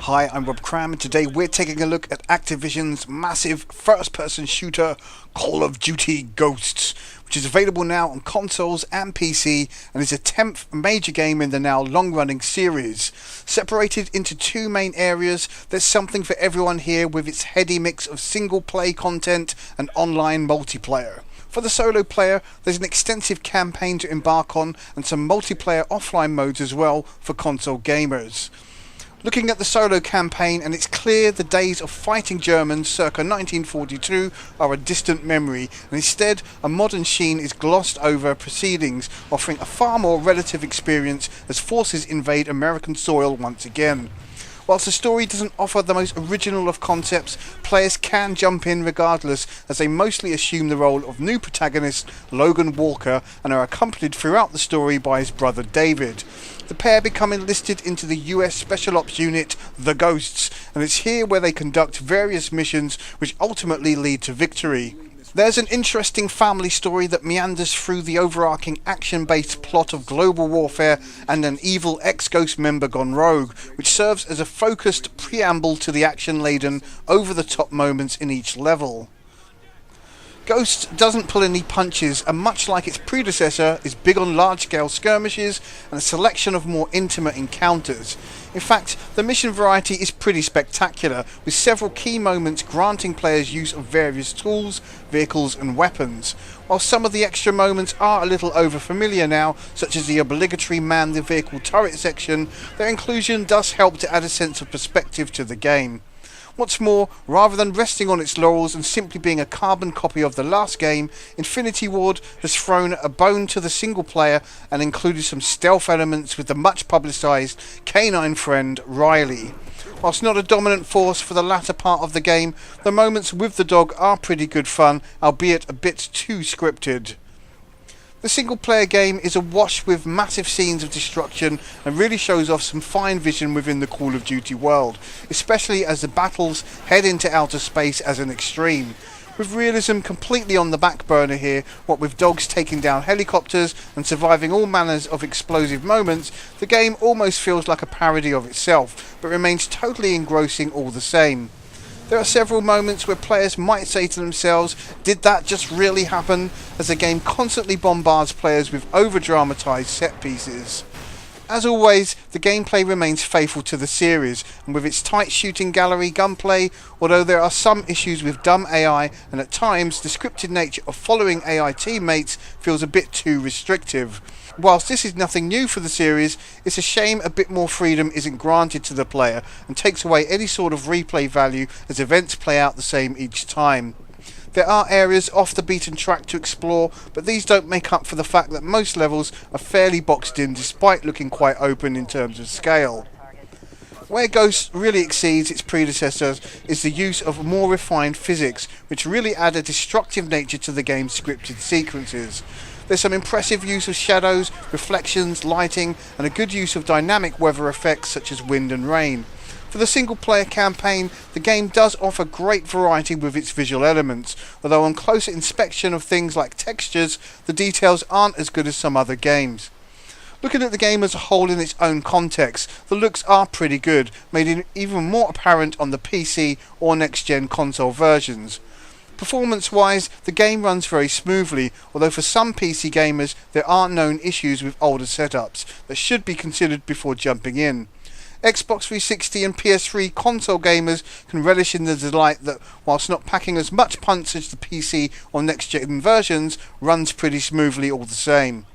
Hi, I'm Rob Cram, and today we're taking a look at Activision's massive first-person shooter Call of Duty Ghosts, which is available now on consoles and PC and is a 10th major game in the now long-running series. Separated into two main areas, there's something for everyone here with its heady mix of single-play content and online multiplayer. For the solo player, there's an extensive campaign to embark on and some multiplayer offline modes as well for console gamers. Looking at the solo campaign, and it's clear the days of fighting Germans circa 1942 are a distant memory, and instead a modern sheen is glossed over proceedings, offering a far more relative experience as forces invade American soil once again. Whilst the story doesn't offer the most original of concepts, players can jump in regardless, as they mostly assume the role of new protagonist Logan Walker and are accompanied throughout the story by his brother David. The pair become enlisted into the US Special Ops unit, the Ghosts, and it's here where they conduct various missions which ultimately lead to victory. There's an interesting family story that meanders through the overarching action-based plot of global warfare and an evil ex-Ghost member gone rogue, which serves as a focused preamble to the action-laden, over-the-top moments in each level. Ghost doesn't pull any punches, and much like its predecessor, is big on large-scale skirmishes and a selection of more intimate encounters. In fact, the mission variety is pretty spectacular, with several key moments granting players use of various tools, vehicles and weapons. While some of the extra moments are a little overfamiliar now, such as the obligatory man the vehicle turret section, their inclusion does help to add a sense of perspective to the game. What's more, rather than resting on its laurels and simply being a carbon copy of the last game, Infinity Ward has thrown a bone to the single player and included some stealth elements with the much publicised canine friend Riley. Whilst not a dominant force for the latter part of the game, the moments with the dog are pretty good fun, albeit a bit too scripted. The single player game is awash with massive scenes of destruction and really shows off some fine vision within the Call of Duty world, especially as the battles head into outer space as an extreme. With realism completely on the back burner here, what with dogs taking down helicopters and surviving all manners of explosive moments, the game almost feels like a parody of itself, but remains totally engrossing all the same. There are several moments where players might say to themselves, did that just really happen? As the game constantly bombards players with over-dramatised set pieces. As always, the gameplay remains faithful to the series, and with its tight shooting gallery gunplay, although there are some issues with dumb AI, and at times the scripted nature of following AI teammates feels a bit too restrictive. Whilst this is nothing new for the series, it's a shame a bit more freedom isn't granted to the player and takes away any sort of replay value as events play out the same each time. There are areas off the beaten track to explore, but these don't make up for the fact that most levels are fairly boxed in despite looking quite open in terms of scale. Where Ghost really exceeds its predecessors is the use of more refined physics, which really add a destructive nature to the game's scripted sequences. There's some impressive use of shadows, reflections, lighting, and a good use of dynamic weather effects such as wind and rain. For the single-player campaign, the game does offer great variety with its visual elements, although on closer inspection of things like textures, the details aren't as good as some other games. Looking at the game as a whole in its own context, the looks are pretty good, made even more apparent on the PC or next-gen console versions. Performance-wise, the game runs very smoothly, although for some PC gamers there are known issues with older setups that should be considered before jumping in. Xbox 360 and PS3 console gamers can relish in the delight that, whilst not packing as much punch as the PC or next-gen versions, runs pretty smoothly all the same.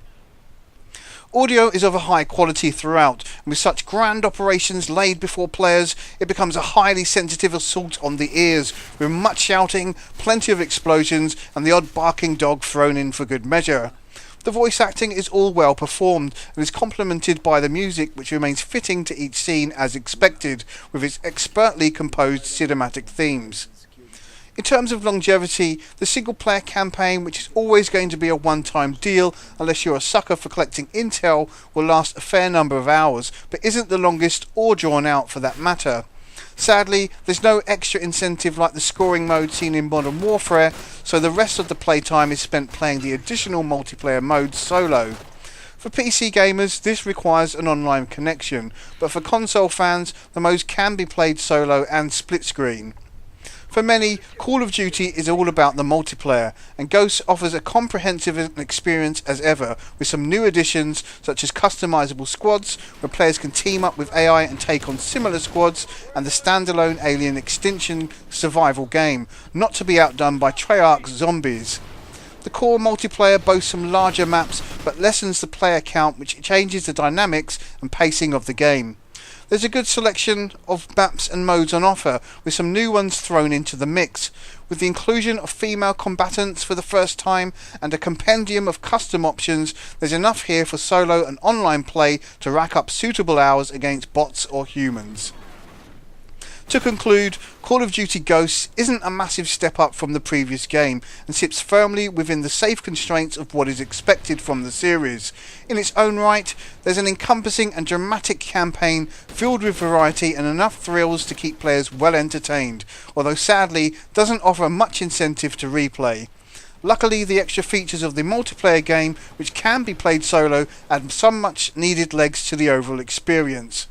Audio is of a high quality throughout, and with such grand operations laid before players, it becomes a highly sensitive assault on the ears, with much shouting, plenty of explosions, and the odd barking dog thrown in for good measure. The voice acting is all well performed, and is complemented by the music, which remains fitting to each scene as expected, with its expertly composed cinematic themes. In terms of longevity, the single-player campaign, which is always going to be a one-time deal unless you're a sucker for collecting intel, will last a fair number of hours, but isn't the longest or drawn out for that matter. Sadly, there's no extra incentive like the scoring mode seen in Modern Warfare, so the rest of the playtime is spent playing the additional multiplayer modes solo. For PC gamers, this requires an online connection, but for console fans, the modes can be played solo and split screen. For many, Call of Duty is all about the multiplayer, and Ghosts offers a comprehensive experience as ever, with some new additions such as Customizable Squads, where players can team up with AI and take on similar squads, and the standalone Alien Extinction survival game, not to be outdone by Treyarch's Zombies. The core multiplayer boasts some larger maps, but lessens the player count, which changes the dynamics and pacing of the game. There's a good selection of maps and modes on offer, with some new ones thrown into the mix. With the inclusion of female combatants for the first time and a compendium of custom options, there's enough here for solo and online play to rack up suitable hours against bots or humans. To conclude, Call of Duty Ghosts isn't a massive step up from the previous game and sits firmly within the safe constraints of what is expected from the series. In its own right, there's an encompassing and dramatic campaign filled with variety and enough thrills to keep players well entertained, although sadly doesn't offer much incentive to replay. Luckily, the extra features of the multiplayer game, which can be played solo, add some much needed legs to the overall experience.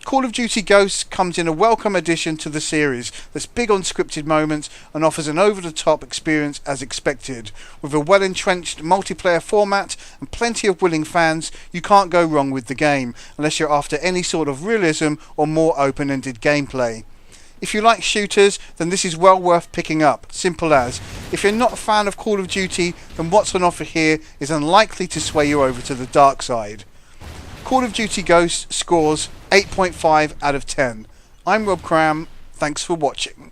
Call of Duty Ghosts comes in a welcome addition to the series that's big on scripted moments and offers an over-the-top experience as expected. With a well-entrenched multiplayer format and plenty of willing fans, you can't go wrong with the game, unless you're after any sort of realism or more open-ended gameplay. If you like shooters, then this is well worth picking up, simple as. If you're not a fan of Call of Duty, then what's on offer here is unlikely to sway you over to the dark side. Call of Duty Ghosts scores 8.5 out of 10. I'm Rob Cram, thanks for watching.